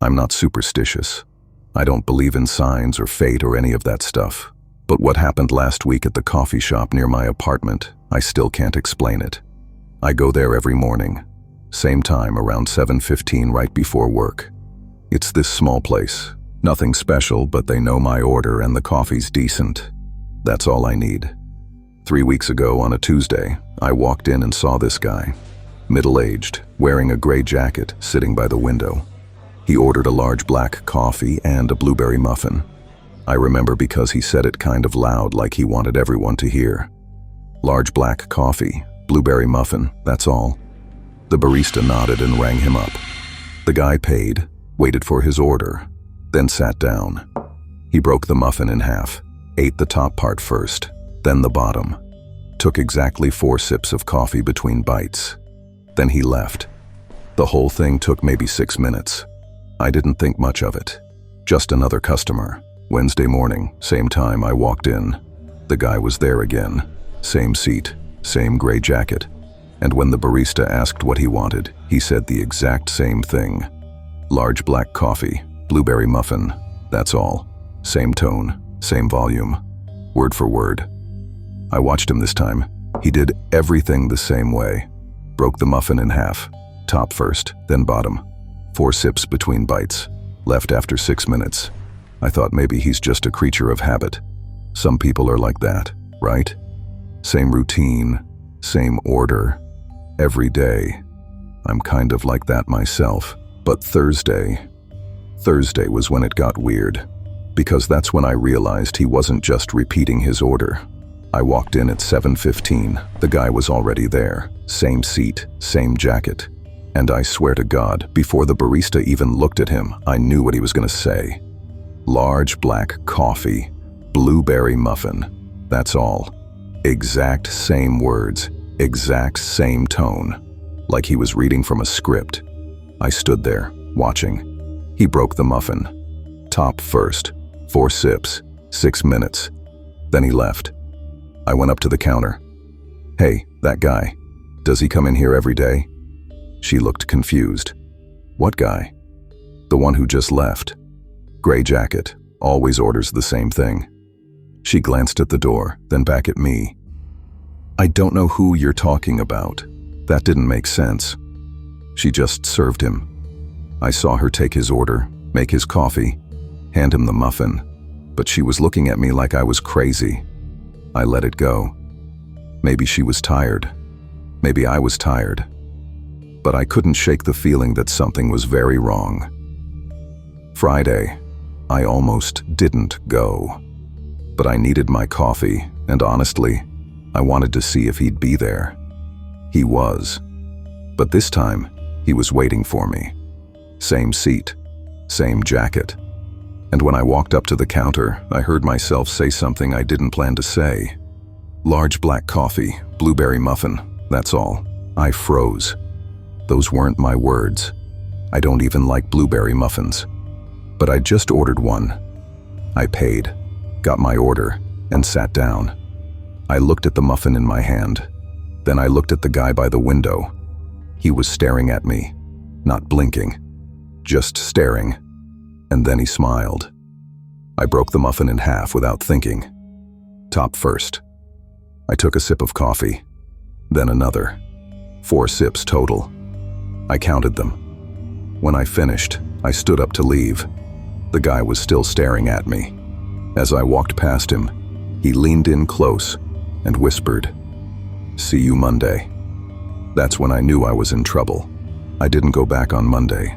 I'm not superstitious. I don't believe in signs or fate or any of that stuff. But what happened last week at the coffee shop near my apartment, I still can't explain it. I go there every morning, same time around 7:15 right before work. It's this small place. Nothing special, but they know my order and the coffee's decent. That's all I need. 3 weeks ago on a Tuesday, I walked in and saw this guy, middle-aged, wearing a gray jacket, sitting by the window. He ordered a large black coffee and a blueberry muffin. I remember because he said it kind of loud, like he wanted everyone to hear. Large black coffee, blueberry muffin, that's all. The barista nodded and rang him up. The guy paid, waited for his order, then sat down. He broke the muffin in half, ate the top part first, then the bottom. Took exactly 4 sips of coffee between bites. Then he left. The whole thing took maybe 6 minutes. I didn't think much of it. Just another customer. Wednesday morning, same time I walked in. The guy was there again. Same seat, same gray jacket. And when the barista asked what he wanted, he said the exact same thing. Large black coffee, blueberry muffin, that's all. Same tone, same volume. Word for word. I watched him this time. He did everything the same way. Broke the muffin in half. Top first, then bottom. 4 sips between bites. Left after 6 minutes. I thought maybe he's just a creature of habit. Some people are like that, right? Same routine, same order, every day. I'm kind of like that myself. But Thursday was when it got weird. Because that's when I realized he wasn't just repeating his order. I walked in at 7:15. The guy was already there. Same seat, same jacket. And I swear to God, before the barista even looked at him, I knew what he was going to say. Large black coffee, blueberry muffin. That's all. Exact same words, exact same tone. Like he was reading from a script. I stood there, watching. He broke the muffin. Top first, 4 sips, 6 minutes. Then he left. I went up to the counter. Hey, that guy. Does he come in here every day? She looked confused. What guy? The one who just left. Gray jacket, always orders the same thing. She glanced at the door, then back at me. I don't know who you're talking about. That didn't make sense. She just served him. I saw her take his order, make his coffee, hand him the muffin, but she was looking at me like I was crazy. I let it go. Maybe she was tired. Maybe I was tired. But I couldn't shake the feeling that something was very wrong. Friday, I almost didn't go. But I needed my coffee, and honestly, I wanted to see if he'd be there. He was. But this time, he was waiting for me. Same seat, same jacket. And when I walked up to the counter, I heard myself say something I didn't plan to say. Large black coffee, blueberry muffin, that's all. I froze. Those weren't my words. I don't even like blueberry muffins. But I just ordered one. I paid, got my order, and sat down. I looked at the muffin in my hand. Then I looked at the guy by the window. He was staring at me, not blinking, just staring. And then he smiled. I broke the muffin in half without thinking. Top first. I took a sip of coffee, then another. 4 sips total. I counted them. When I finished, I stood up to leave. The guy was still staring at me. As I walked past him, he leaned in close and whispered, "See you Monday." That's when I knew I was in trouble. I didn't go back on Monday.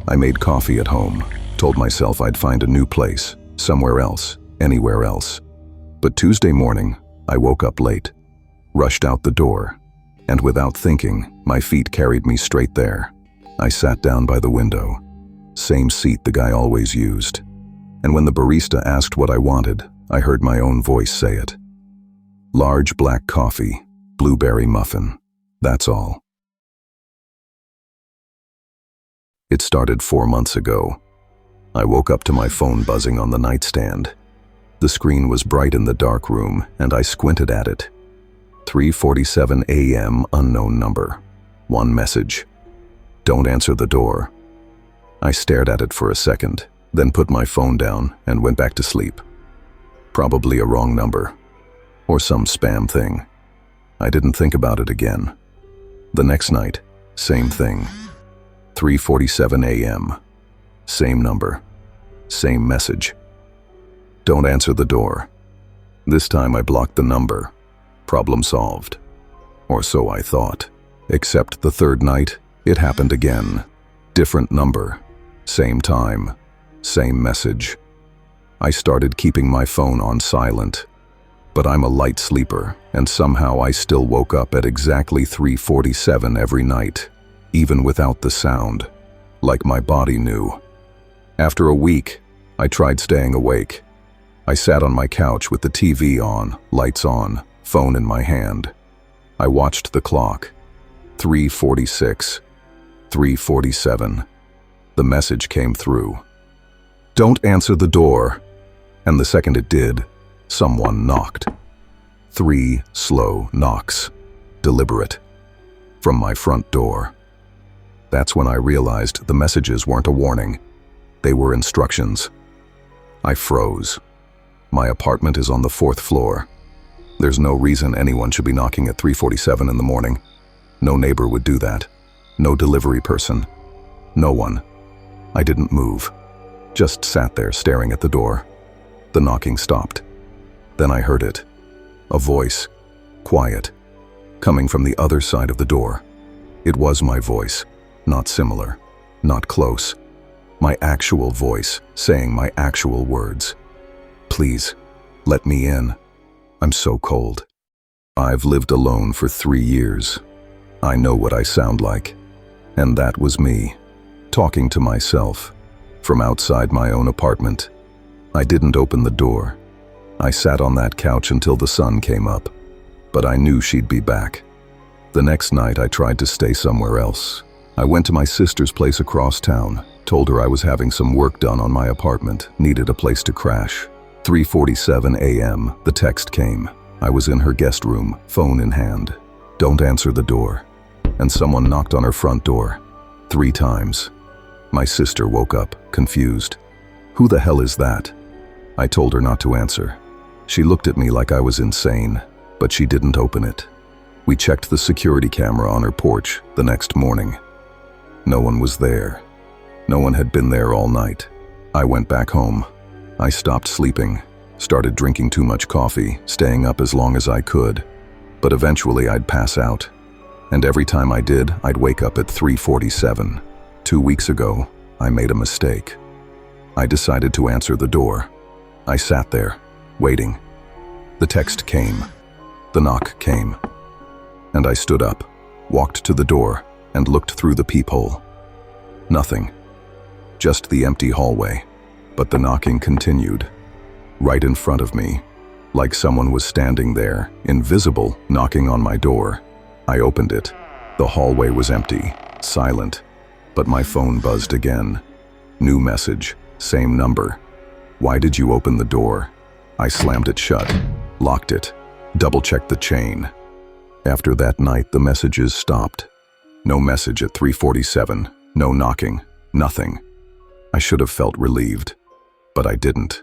I made coffee at home, told myself I'd find a new place, somewhere else, anywhere else. But Tuesday morning, I woke up late, rushed out the door, and without thinking, my feet carried me straight there. I sat down by the window. Same seat the guy always used. And when the barista asked what I wanted, I heard my own voice say it. Large black coffee, blueberry muffin. That's all. It started 4 months ago. I woke up to my phone buzzing on the nightstand. The screen was bright in the dark room, and I squinted at it. 3:47 a.m. unknown number. One message. Don't answer the door. I stared at it for a second, then put my phone down and went back to sleep. Probably a wrong number, or some spam thing. I didn't think about it again. The next night, same thing. 3:47 a.m. Same number, same message. Don't answer the door. This time I blocked the number. Problem solved. Or so I thought. Except the third night, it happened again. Different number, same time, same message. I started keeping my phone on silent. But I'm a light sleeper, and somehow I still woke up at exactly 3:47 every night, even without the sound, like my body knew. After a week, I tried staying awake. I sat on my couch with the TV on, lights on, phone in my hand. I watched the clock. 3:46, 3:47. The message came through. Don't answer the door. And the second it did, someone knocked. 3 slow knocks, deliberate, from my front door. That's when I realized the messages weren't a warning. They were instructions. I froze. My apartment is on the 4th floor. There's no reason anyone should be knocking at 3:47 in the morning. No neighbor would do that. No delivery person. No one. I didn't move. Just sat there staring at the door. The knocking stopped. Then I heard it. A voice, quiet, coming from the other side of the door. It was my voice, not similar, not close. My actual voice, saying my actual words. Please, let me in. I'm so cold. I've lived alone for 3 years. I know what I sound like. And that was me, talking to myself, from outside my own apartment. I didn't open the door. I sat on that couch until the sun came up, but I knew she'd be back. The next night I tried to stay somewhere else. I went to my sister's place across town, told her I was having some work done on my apartment, needed a place to crash. 3:47 a.m., the text came. I was in her guest room, phone in hand. Don't answer the door. And someone knocked on her front door. 3 times. My sister woke up, confused. Who the hell is that? I told her not to answer. She looked at me like I was insane, but she didn't open it. We checked the security camera on her porch the next morning. No one was there. No one had been there all night. I went back home. I stopped sleeping, started drinking too much coffee, staying up as long as I could. But eventually I'd pass out. And every time I did, I'd wake up at 3:47. 2 weeks ago, I made a mistake. I decided to answer the door. I sat there, waiting. The text came. The knock came. And I stood up, walked to the door, and looked through the peephole. Nothing. Just the empty hallway. But the knocking continued. Right in front of me, like someone was standing there, invisible, knocking on my door. I opened it. The hallway was empty, silent, but my phone buzzed again. New message, same number. Why did you open the door? I slammed it shut, locked it, double-checked the chain. After that night, the messages stopped. No message at 3:47, no knocking, nothing. I should have felt relieved, but I didn't,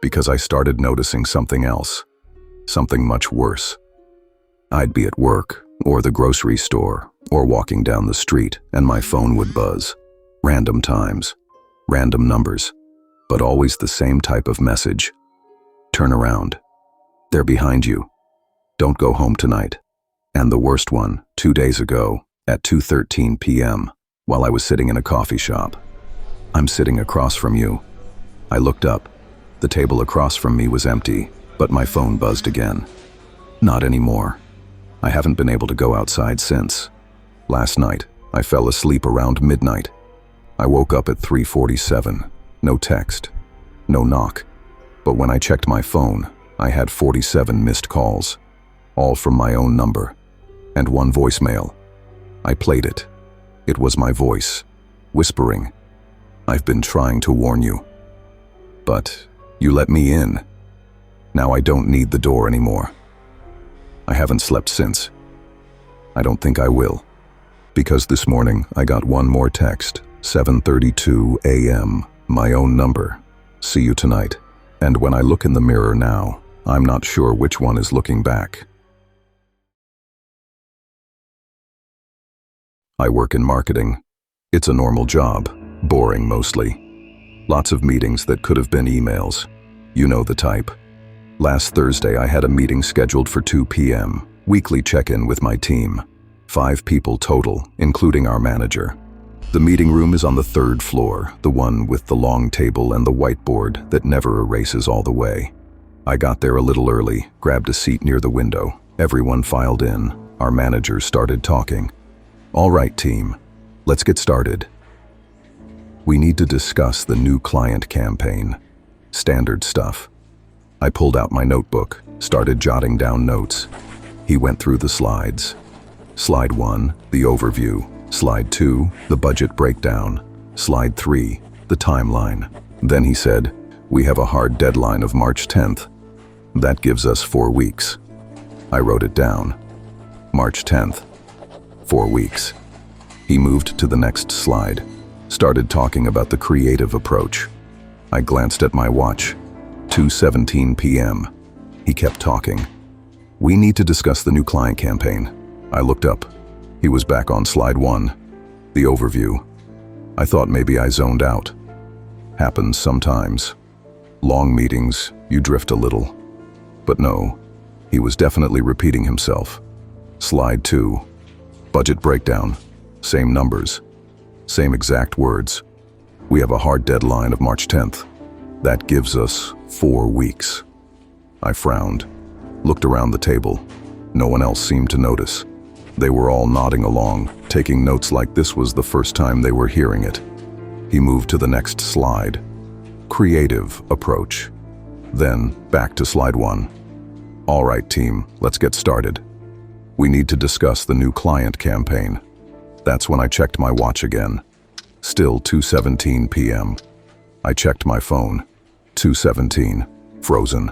because I started noticing something else, something much worse. I'd be at work, or the grocery store, or walking down the street, and my phone would buzz. Random times, random numbers, but always the same type of message. Turn around. They're behind you. Don't go home tonight. And the worst one, 2 days ago, at 2:13 p.m., while I was sitting in a coffee shop. I'm sitting across from you. I looked up. The table across from me was empty, but my phone buzzed again. Not anymore. I haven't been able to go outside since. Last night, I fell asleep around midnight. I woke up at 3:47. No text. No knock. But when I checked my phone, I had 47 missed calls, all from my own number, and 1 voicemail. I played it. It was my voice, whispering, "I've been trying to warn you. But you let me in. Now I don't need the door anymore." I haven't slept since. I don't think I will, because this morning I got 1 more text, 7:32 a.m., my own number. See you tonight. And when I look in the mirror now, I'm not sure which one is looking back. I work in marketing. It's a normal job, boring mostly. Lots of meetings that could have been emails. You know the type. Last Thursday I had a meeting scheduled for 2 p.m., weekly check-in with my team. 5 people total, including our manager. The meeting room is on the 3rd floor, the one with the long table and the whiteboard that never erases all the way. I got there a little early, grabbed a seat near the window. Everyone filed in. Our manager started talking. All right, team, let's get started. We need to discuss the new client campaign. Standard stuff. I pulled out my notebook, started jotting down notes. He went through the slides. Slide 1, the overview. Slide 2, the budget breakdown. Slide 3, the timeline. Then he said, we have a hard deadline of March 10th. That gives us 4 weeks. I wrote it down. March 10th. 4 weeks. He moved to the next slide, started talking about the creative approach. I glanced at my watch. 2:17 p.m. He kept talking. We need to discuss the new client campaign. I looked up. He was back on slide 1, the overview. I thought maybe I zoned out. Happens sometimes. Long meetings, you drift a little. But no, he was definitely repeating himself. Slide 2, budget breakdown. Same numbers, same exact words. We have a hard deadline of March 10th. That gives us 4 weeks. I frowned, looked around the table. No one else seemed to notice. They were all nodding along, taking notes like this was the first time they were hearing it. He moved to the next slide. Creative approach. Then back to slide 1. All right, team, let's get started. We need to discuss the new client campaign. That's when I checked my watch again. Still 2:17 p.m. I checked my phone. 2:17. Frozen.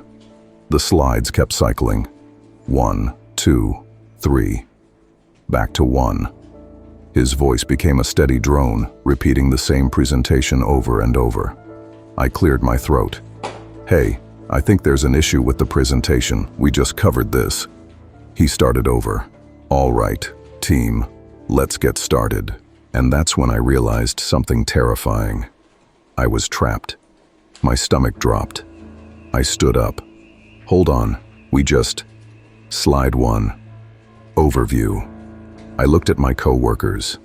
The slides kept cycling. 1, 2, 3. Back to 1. His voice became a steady drone, repeating the same presentation over and over. I cleared my throat. Hey, I think there's an issue with the presentation. We just covered this. He started over. All right, team, let's get started. And that's when I realized something terrifying. I was trapped. My stomach dropped. I stood up. Hold on, Slide 1. Overview. I looked at my coworkers.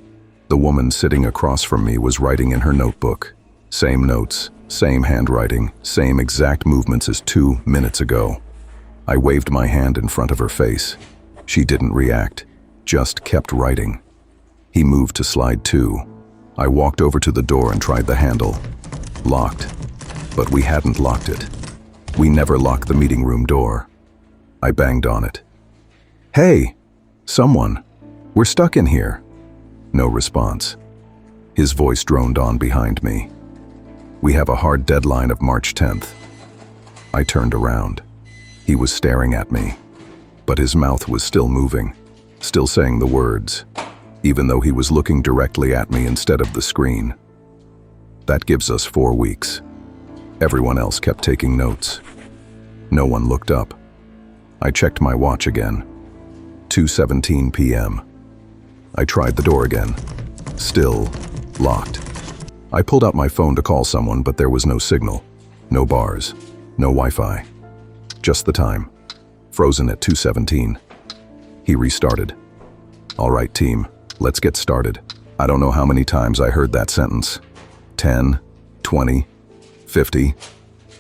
The woman sitting across from me was writing in her notebook. Same notes, same handwriting, same exact movements as 2 minutes ago. I waved my hand in front of her face. She didn't react, just kept writing. He moved to slide 2. I walked over to the door and tried the handle. Locked. But we hadn't locked it. We never locked the meeting room door. I banged on it. Hey, someone, we're stuck in here. No response. His voice droned on behind me. We have a hard deadline of March 10th. I turned around. He was staring at me, but his mouth was still moving, still saying the words, even though he was looking directly at me instead of the screen. That gives us 4 weeks. Everyone else kept taking notes. No one looked up. I checked my watch again. 2:17 p.m. I tried the door again. Still locked. I pulled out my phone to call someone, but there was no signal. No bars. No Wi-Fi. Just the time. Frozen at 2:17. He restarted. All right, team, let's get started. I don't know how many times I heard that sentence. 10, 20, 50.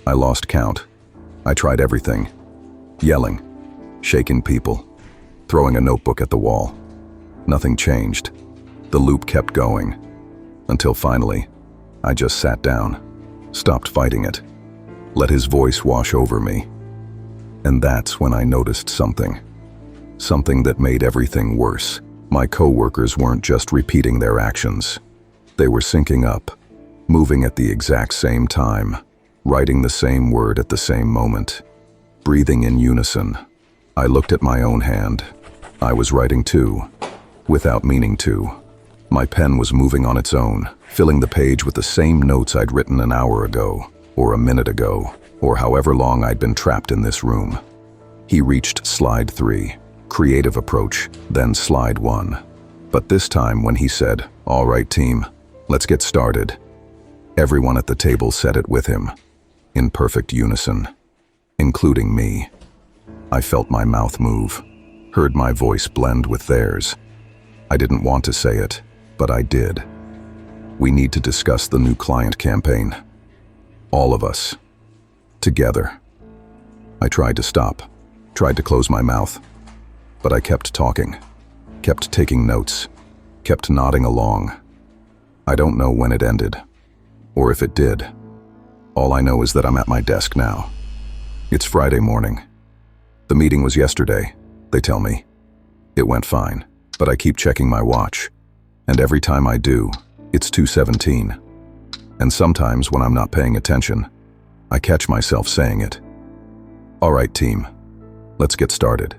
I lost count. I tried everything. Yelling, shaking people, throwing a notebook at the wall. Nothing changed. The loop kept going. Until finally, I just sat down, stopped fighting it, let his voice wash over me. And that's when I noticed something. Something that made everything worse. My coworkers weren't just repeating their actions. They were syncing up, moving at the exact same time, writing the same word at the same moment, breathing in unison. I looked at my own hand. I was writing too, without meaning to. My pen was moving on its own, filling the page with the same notes I'd written an hour ago, or a minute ago, or however long I'd been trapped in this room. He reached slide 3, creative approach, then slide 1. But this time when he said, "All right, team, let's get started," everyone at the table said it with him, in perfect unison, including me. I felt my mouth move, heard my voice blend with theirs. I didn't want to say it, but I did. We need to discuss the new client campaign. All of us. Together. I tried to stop, tried to close my mouth, but I kept talking, kept taking notes, kept nodding along. I don't know when it ended, or if it did. All I know is that I'm at my desk now. It's Friday morning. The meeting was yesterday, they tell me. It went fine, but I keep checking my watch, and every time I do, it's 2:17. And sometimes when I'm not paying attention, I catch myself saying it. "All right, team, let's get started."